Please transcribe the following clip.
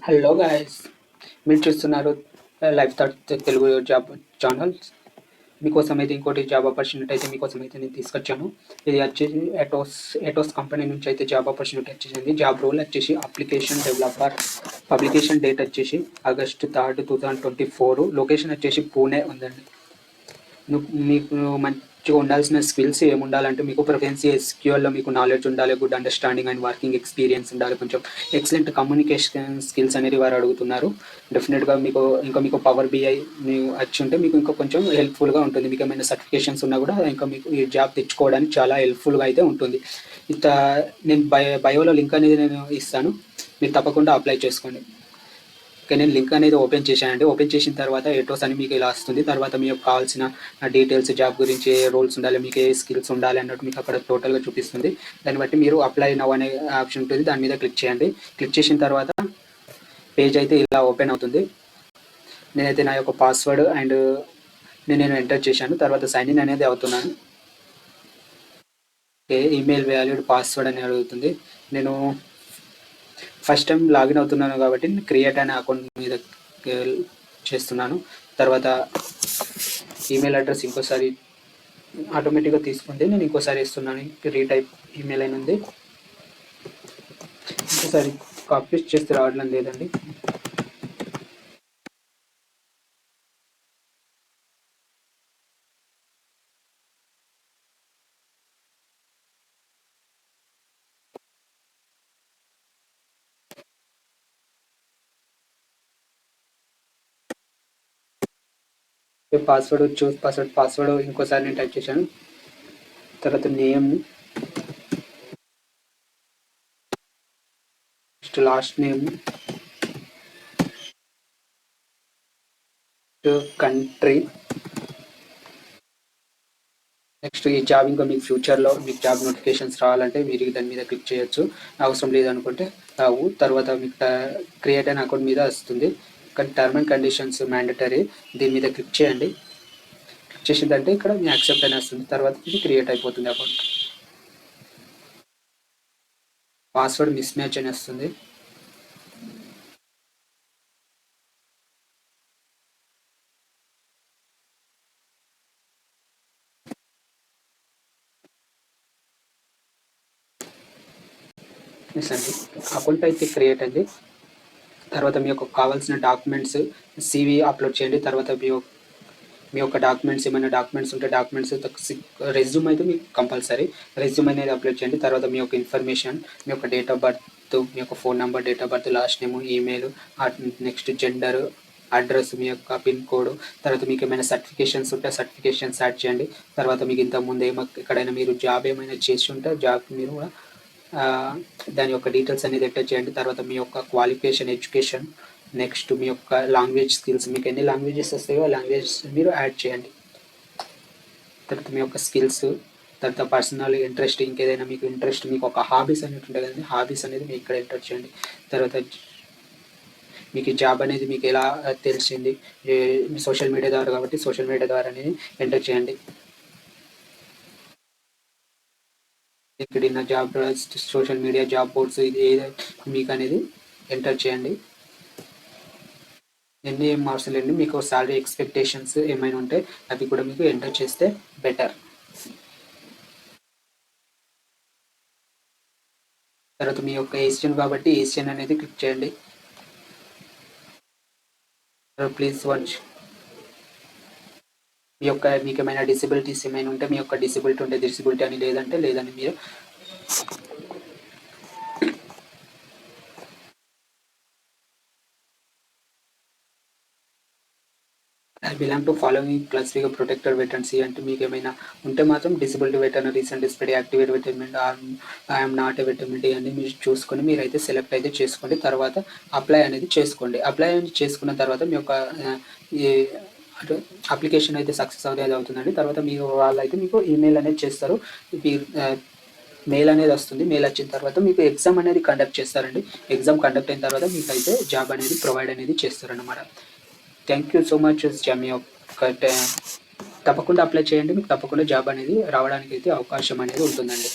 Hello guys, మీరు చూస్తున్నారు life thought Telugu job channel. మీకోసం అయితే ఇంకోటి జాబ్ ఆపర్చునిటీ అయితే మీకోసం అయితే నేను తీసుకొచ్చాను. ఇది వచ్చేసి ఎటోస్ కంపెనీ నుంచి అయితే జాబ్ ఆపర్చునిటీ వచ్చేసింది. జాబ్ రోల్ వచ్చేసి అప్లికేషన్ డెవలపర్. పబ్లికేషన్ డేట్ వచ్చేసి August 3, 2024. లొకేషన్ వచ్చేసి పూణే ఉందండి. మీకు మంచిగా ఉండాల్సిన స్కిల్స్ ఏముండాలంటే మీకు ప్రొఫెన్సీ ఎస్క్యూఎల్లో మీకు నాలెడ్జ్ ఉండాలి, good understanding and working experience ఉండాలి, కొంచెం ఎక్సలెంట్ కమ్యూనికేషన్ స్కిల్స్ అనేది వారు అడుగుతున్నారు. డెఫినెట్గా మీకు పవర్ బిఐ వచ్చి ఉంటే మీకు ఇంకా కొంచెం హెల్ప్ఫుల్గా ఉంటుంది. మీకు ఏమైనా సర్టిఫికేషన్స్ ఉన్నా కూడా ఇంకా మీకు ఈ జాబ్ తెచ్చుకోవడానికి చాలా హెల్ప్ఫుల్గా అయితే ఉంటుంది. నేను బయోలో లింక్ అనేది నేను ఇస్తాను, మీరు తప్పకుండా అప్లై చేసుకోండి. ఓకే, నేను లింక్ అనేది ఓపెన్ చేశానండి. ఓపెన్ చేసిన తర్వాత ఎటోస్ అని మీకు ఇలా వస్తుంది. తర్వాత మీకు కావాల్సిన డీటెయిల్స్, జాబ్ గురించి ఏ రోల్స్ ఉండాలి, మీకు ఏ స్కిల్స్ ఉండాలి అన్నట్టు మీకు అక్కడ టోటల్గా చూపిస్తుంది. దాన్ని బట్టి మీరు అప్లై నౌ అనే ఆప్షన్ ఉంటుంది, దాని మీద క్లిక్ చేయండి. క్లిక్ చేసిన తర్వాత పేజ్ అయితే ఇలా ఓపెన్ అవుతుంది. నేనైతే నా యొక్క పాస్వర్డ్ అండ్ నేను ఎంటర్ చేశాను. తర్వాత సైన్ ఇన్ అనేది అవుతున్నాను. ఓకే, ఈమెయిల్ వ్యాలిడ్ పాస్వర్డ్ అని అడుగుతుంది. నేను ఫస్ట్ టైం లాగిన్ అవుతున్నాను కాబట్టి నేను క్రియేట్ అనే అకౌంట్ మీద చేస్తున్నాను. తర్వాత ఈమెయిల్ అడ్రస్ ఇంకోసారి ఆటోమేటిక్గా తీసుకుంటే నేను ఇంకోసారి ఇస్తున్నాను. రీటైప్ ఈమెయిల్ అయిన ఉంది, ఇంకోసారి కాపీ చేస్తే రావడం లేదండి. పాస్వర్డ్ చూస్ పాస్వర్డ్ ఇంకోసారి నేను టైప్ చేశాను. తర్వాత name, last name, country. Next ఈ జాబ్ ఇంకా మీకు ఫ్యూచర్లో మీకు జాబ్ నోటిఫికేషన్స్ రావాలంటే మీరు దాని మీద క్లిక్ చేయొచ్చు, అవసరం లేదనుకుంటే రావు. తర్వాత మీకు క్రియేట్ అయిన అకౌంట్ మీద వస్తుంది, కానీ టర్మ్ అండ్ కండిషన్స్ మ్యాండటరీ, దీని మీద క్లిక్ చేయండి. క్లిక్ చేసిందంటే ఇక్కడ మీ యాక్సెప్ట్ అని వస్తుంది. తర్వాత ఇది క్రియేట్ అయిపోతుంది అకౌంట్. పాస్వర్డ్ మిస్ మ్యాచ్ అని వస్తుంది. మిస్ అండి, అకౌంట్ అయితే క్రియేట్ అయింది. తర్వాత మీ యొక్క కావాల్సిన డాక్యుమెంట్స్ CV అప్లోడ్ చేయండి. తర్వాత మీ యొక్క డాక్యుమెంట్స్ ఏమైనా డాక్యుమెంట్స్ ఉంటే డాక్యుమెంట్స్, రెజ్యూమ్ అయితే మీకు కంపల్సరీ రెజ్యూమ్ అనేది అప్లోడ్ చేయండి. తర్వాత మీ యొక్క ఇన్ఫర్మేషన్, మీ యొక్క డేట్ ఆఫ్ బర్త్, మీ యొక్క phone number, date of birth, last name, email, next gender, address, మీ యొక్క పిన్ కోడ్. తర్వాత మీకు ఏమైనా సర్టిఫికేషన్స్ ఉంటే సర్టిఫికేషన్స్ యాడ్ చేయండి. తర్వాత మీకు ఇంతకుముందు ఎక్కడైనా మీరు జాబ్ ఏమైనా చేసి ఉంటే జాబ్ మీరు కూడా దాని యొక్క డీటెయిల్స్ అనేది ఎంటర్ చేయండి. తర్వాత మీ యొక్క క్వాలిఫికేషన్, ఎడ్యుకేషన్, నెక్స్ట్ మీ యొక్క లాంగ్వేజ్ స్కిల్స్, మీకు ఎన్ని లాంగ్వేజెస్ వస్తాయో లాంగ్వేజెస్ మీరు యాడ్ చేయండి. తర్వాత మీ యొక్క స్కిల్స్, తర్వాత పర్సనల్ ఇంట్రెస్ట్, ఇంకేదైనా మీకు ఇంట్రెస్ట్, మీకు ఒక హాబీస్ అనేది ఉంటుంది కదండి, హాబీస్ అనేది మీకు ఇక్కడ ఎంటర్ చేయండి. తర్వాత మీకు జాబ్ అనేది మీకు ఎలా తెలిసింది, సోషల్ మీడియా ద్వారా కాబట్టి సోషల్ మీడియా ద్వారా అనేది ఎంటర్ చేయండి. LinkedIn, job, social media, job boards, ఇది మీకు అనేది ఎంటర్ చేయండి. ఎన్ని మార్క్స్ లేండి, మీకు సాలరీ ఎక్స్పెక్టేషన్స్ ఏమైనా ఉంటే అవి కూడా మీకు ఎంటర్ చేస్తే బెటర్. తర్వాత మీ యొక్క ఏషియన్ కాబట్టి ఏషియన్ అనేది క్లిక్ చేయండి. Please watch. మీకు ఏమైనా డిసెబిలిటీస్ ఏమైనా ఉంటే మీ యొక్క డిసెబిలిటీ ఉంటే డిసెబిలిటీ అని, లేదని మీరు I belong to following classified protected veterinary అంటే మీకు ఏమైనా ఉంటే మాత్రం disability veterinaries and display activate వెటర్మెంట్, ఐఎమ్ నాట్ ఏ వెటర్మెంట్ అని మీరు చూసుకొని మీరైతే సెలెక్ట్ అయితే చేసుకోండి. తర్వాత అప్లై అనేది చేసుకోండి. అప్లై చేసుకున్న తర్వాత మీ యొక్క ఈ అప్లికేషన్ అయితే సక్సెస్ అనేది అవుతుందండి. తర్వాత మీరు వాళ్ళైతే మీకు ఈమెయిల్ అనేది చేస్తారు, మెయిల్ అనేది వస్తుంది. మెయిల్ వచ్చిన తర్వాత మీకు ఎగ్జామ్ అనేది కండక్ట్ చేస్తారండి. ఎగ్జామ్ కండక్ట్ అయిన తర్వాత మీకు అయితే జాబ్ అనేది ప్రొవైడ్ అనేది చేస్తారన్నమాట. థ్యాంక్ యూ సో మచ్ మీ యొక్క తప్పకుండా అప్లై చేయండి, మీకు తప్పకుండా జాబ్ అనేది రావడానికి అయితే అవకాశం అనేది ఉంటుందండి.